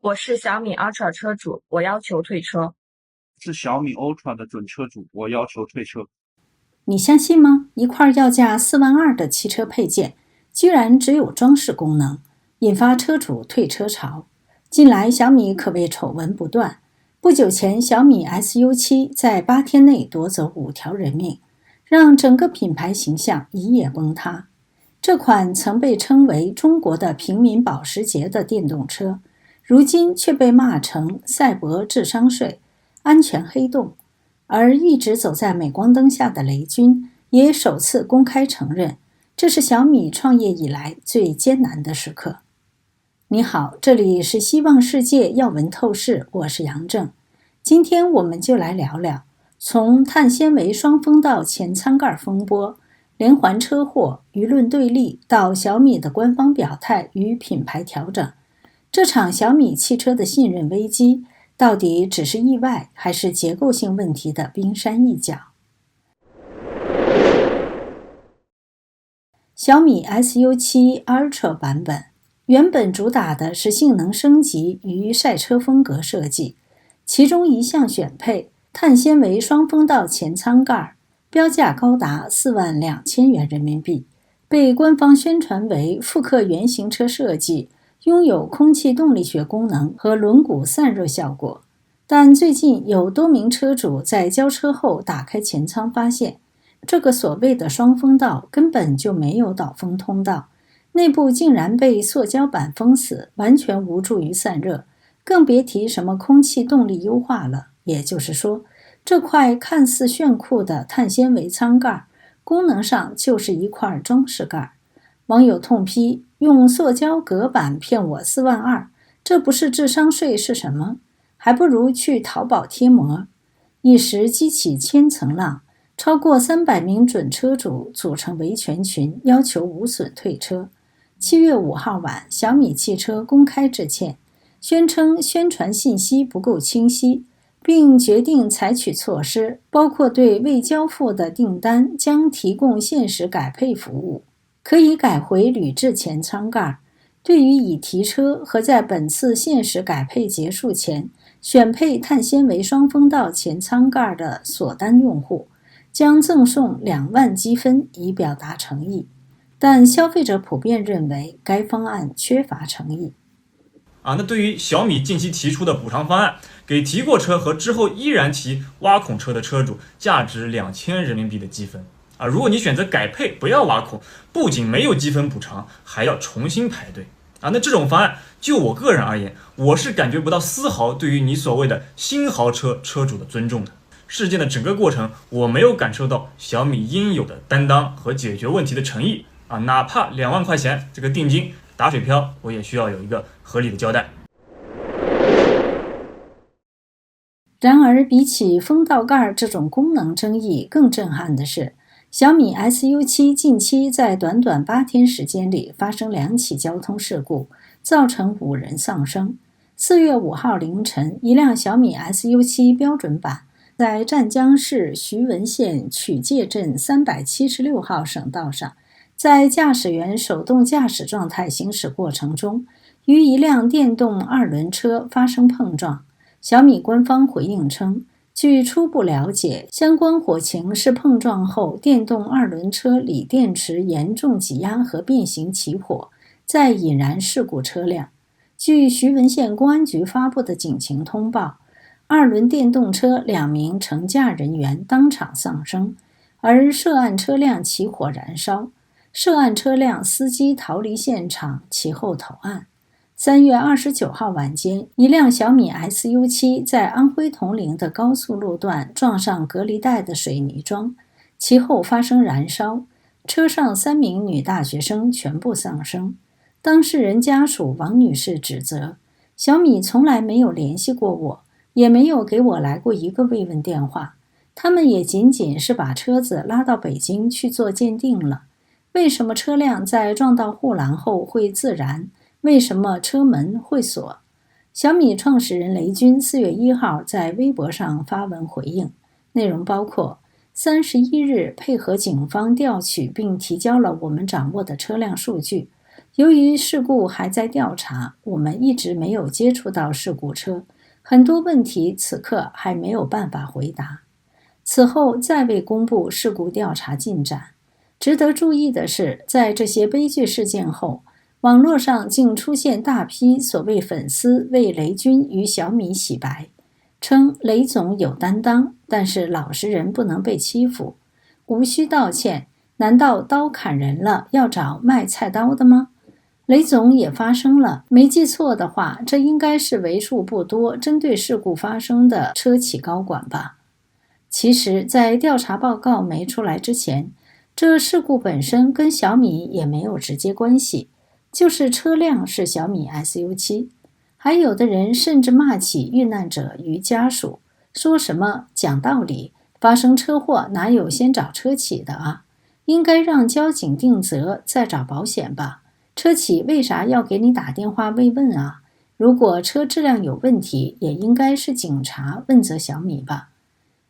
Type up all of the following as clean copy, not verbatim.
我是小米 Ultra 车主，我要求退车。是小米 Ultra 的准车主，我要求退车。你相信吗？一块要价4.2万的汽车配件，居然只有装饰功能，引发车主退车潮。近来小米可谓丑闻不断。不久前，小米 SU7 在8天内夺走5条人命，让整个品牌形象一夜崩塌。这款曾被称为中国的平民保时捷的电动车，如今却被骂成赛博智商税、安全黑洞。而一直走在镁光灯下的雷军也首次公开承认，这是小米创业以来最艰难的时刻。你好，这里是希望世界要闻透视，我是杨正。今天我们就来聊聊从碳纤维双风道前舱盖风波、连环车祸、舆论对立到小米的官方表态与品牌调整，这场小米汽车的信任危机到底只是意外，还是结构性问题的冰山一角？小米 SU7 Ultra 版本原本主打的是性能升级与赛车风格设计，其中一项选配碳纤维双风道前舱盖，标价高达4.2万元人民币，被官方宣传为复刻原型车设计，拥有空气动力学功能和轮毂散热效果。但最近有多名车主在交车后打开前舱发现，这个所谓的双风道根本就没有导风通道，内部竟然被塑胶板封死，完全无助于散热，更别提什么空气动力优化了。也就是说，这块看似炫酷的碳纤维舱盖，功能上就是一块装饰盖。网友痛批，用塑胶隔板骗我4.2万，这不是智商税是什么？还不如去淘宝贴膜。一时激起千层浪，超过300名准车主组成维权群，要求无损退车。7月5号晚，小米汽车公开致歉，宣称宣传信息不够清晰，并决定采取措施，包括对未交付的订单将提供限时改配服务，可以改回铝制前舱盖。对于已提车和在本次限时改配结束前选配碳纤维双风道前舱盖的锁单用户，将赠送2万积分以表达诚意。但消费者普遍认为该方案缺乏诚意。那对于小米近期提出的补偿方案，给提过车和之后依然提挖孔车的车主价值2000人民币的积分。如果你选择改配不要挖孔，不仅没有积分补偿，还要重新排队。那这种方案，就我个人而言，我是感觉不到丝毫对于你所谓的新豪车车主的尊重的。事件的整个过程，我没有感受到小米应有的担当和解决问题的诚意哪怕2万块钱这个定金打水漂，我也需要有一个合理的交代。然而，比起风道盖这种功能争议，更震撼的是，小米 SU7 近期在短短8天时间里发生2起交通事故，造成5人丧生。4月5号凌晨，一辆小米 SU7 标准版在湛江市徐闻县曲界镇376号省道上，在驾驶员手动驾驶状态行驶过程中，与一辆电动2轮车发生碰撞。小米官方回应称，据初步了解，相关火情是碰撞后电动2轮车锂电池严重挤压和变形起火，再引燃事故车辆。据徐闻县公安局发布的警情通报，2轮电动车2名乘驾人员当场丧生，而涉案车辆起火燃烧，涉案车辆司机逃离现场，其后投案。3月29号晚间，一辆小米 SU7 在安徽铜陵的高速路段撞上隔离带的水泥桩，其后发生燃烧，车上3名女大学生全部丧生。当事人家属王女士指责，小米从来没有联系过我，也没有给我来过一个慰问电话，他们也仅仅是把车子拉到北京去做鉴定了。为什么车辆在撞到护栏后会自燃？为什么车门会锁？小米创始人雷军4月1号在微博上发文回应，内容包括：31日配合警方调取并提交了我们掌握的车辆数据，由于事故还在调查，我们一直没有接触到事故车，很多问题此刻还没有办法回答。此后再未公布事故调查进展。值得注意的是，在这些悲剧事件后，网络上竟出现大批所谓粉丝为雷军与小米洗白，称雷总有担当，但是老实人不能被欺负，无需道歉，难道刀砍人了要找卖菜刀的吗？雷总也发声了，没记错的话，这应该是为数不多针对事故发生的车企高管吧。其实，在调查报告没出来之前，这事故本身跟小米也没有直接关系，就是车辆是小米 SU7。还有的人甚至骂起遇难者与家属，说什么讲道理，发生车祸哪有先找车企的啊？应该让交警定责，再找保险吧。车企为啥要给你打电话慰问啊？如果车质量有问题，也应该是警察问责小米吧。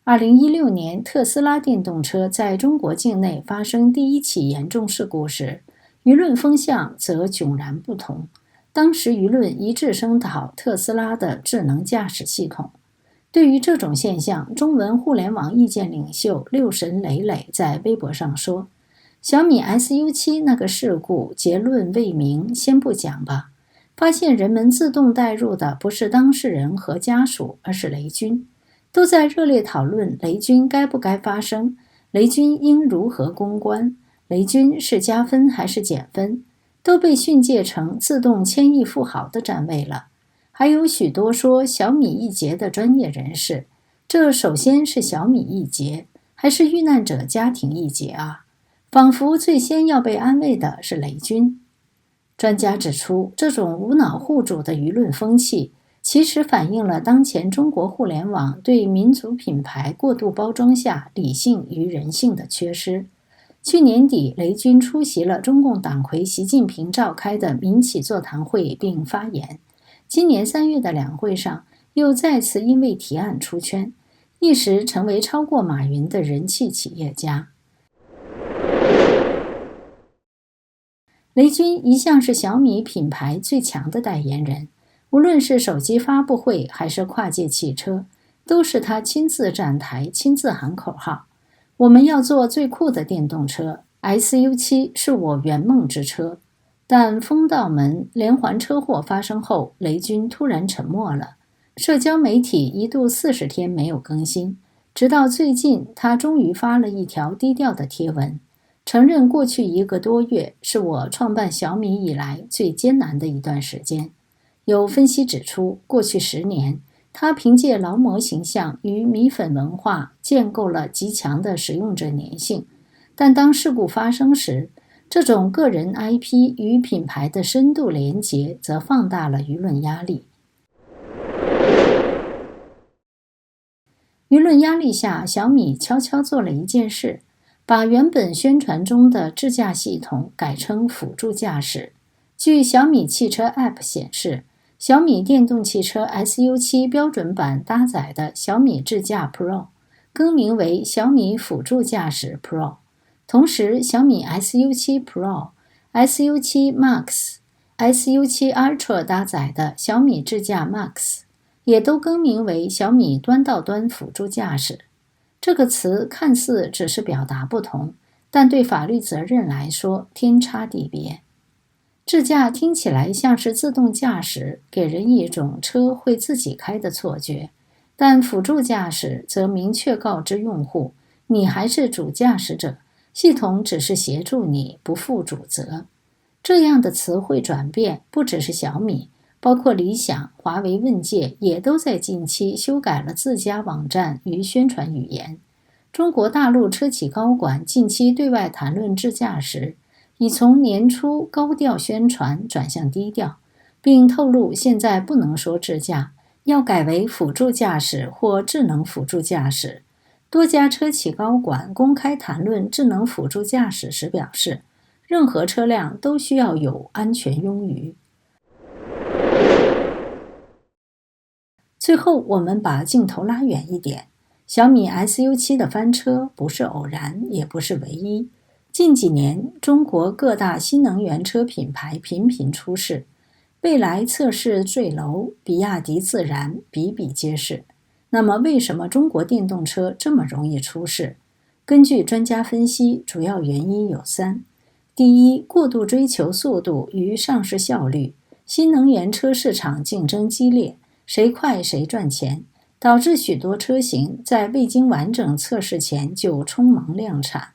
2016年，特斯拉电动车在中国境内发生第一起严重事故时，舆论风向则迥然不同。当时舆论一致声讨特斯拉的智能驾驶系统。对于这种现象，中文互联网意见领袖六神磊磊在微博上说，小米 SU7 那个事故结论未明，先不讲吧。发现人们自动带入的不是当事人和家属，而是雷军。都在热烈讨论雷军该不该发声，雷军应如何公关，雷军是加分还是减分，都被训诫成自动千亿富豪的站位了。还有许多说小米一劫的专业人士，这首先是小米一劫，还是遇难者家庭一劫啊？仿佛最先要被安慰的是雷军。专家指出，这种无脑护主的舆论风气其实反映了当前中国互联网对民族品牌过度包装下理性与人性的缺失。去年底，雷军出席了中共党魁习近平召开的民企座谈会并发言。今年3月的两会上，又再次因为提案出圈，一时成为超过马云的人气企业家。雷军一向是小米品牌最强的代言人，无论是手机发布会还是跨界汽车，都是他亲自站台，亲自喊口号。我们要做最酷的电动车， SU7 是我圆梦之车。但封道门连环车祸发生后，雷军突然沉默了，社交媒体一度40天没有更新，直到最近他终于发了一条低调的贴文，承认过去1个多月是我创办小米以来最艰难的一段时间。有分析指出，过去10年，他凭借劳模形象与米粉文化建构了极强的使用者粘性，但当事故发生时，这种个人 IP 与品牌的深度连结则放大了舆论压力。舆论压力下，小米悄悄做了一件事，把原本宣传中的智驾系统改称辅助驾驶。据小米汽车 App 显示，小米电动汽车 SU7 标准版搭载的小米智驾 Pro 更名为小米辅助驾驶 Pro。同时，小米 SU7 Pro、SU7 Max、SU7 Ultra 搭载的小米智驾 Max 也都更名为小米端到端辅助驾驶。这个词看似只是表达不同，但对法律责任来说天差地别。智驾听起来像是自动驾驶，给人一种车会自己开的错觉，但辅助驾驶则明确告知用户，你还是主驾驶者，系统只是协助你，不负主责。这样的词汇转变不只是小米，包括理想、华为问界也都在近期修改了自家网站与宣传语言。中国大陆车企高管近期对外谈论智驾时，已从年初高调宣传转向低调，并透露现在不能说智驾，要改为辅助驾驶或智能辅助驾驶。多家车企高管公开谈论智能辅助驾驶时表示，任何车辆都需要有安全冗余。最后，我们把镜头拉远一点，小米 SU7 的翻车不是偶然，也不是唯一。近几年，中国各大新能源车品牌频频出世，蔚来测试坠楼，比亚迪自燃比比皆是。那么，为什么中国电动车这么容易出事？根据专家分析，主要原因有三：第一，过度追求速度与上市效率，新能源车市场竞争激烈，谁快谁赚钱，导致许多车型在未经完整测试前就匆忙量产。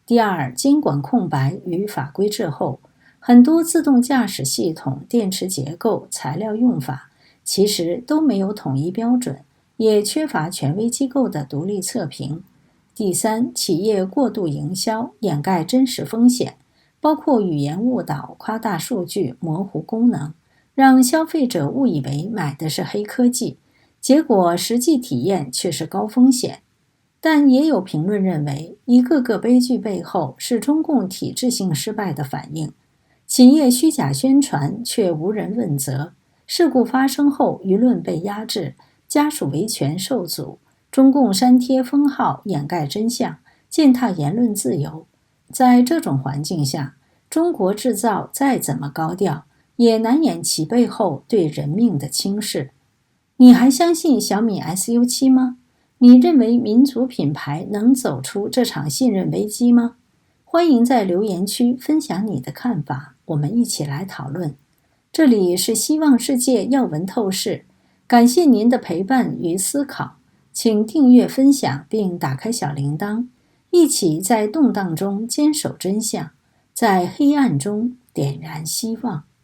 第二，监管空白与法规滞后，很多自动驾驶系统、电池结构、材料用法其实都没有统一标准，也缺乏权威机构的独立测评。第三，企业过度营销，掩盖真实风险，包括语言误导、夸大数据、模糊功能，让消费者误以为买的是黑科技，结果实际体验却是高风险。但也有评论认为，一个个悲剧背后是中共体制性失败的反应，企业虚假宣传却无人问责，事故发生后舆论被压制，家属维权受阻，中共删帖封号掩盖真相，践踏言论自由。在这种环境下，中国制造再怎么高调，也难掩其背后对人命的轻视。你还相信小米 SU7 吗？你认为民族品牌能走出这场信任危机吗？欢迎在留言区分享你的看法，我们一起来讨论。这里是希望世界要闻透视，感谢您的陪伴与思考，请订阅分享并打开小铃铛，一起在动荡中坚守真相，在黑暗中点燃希望。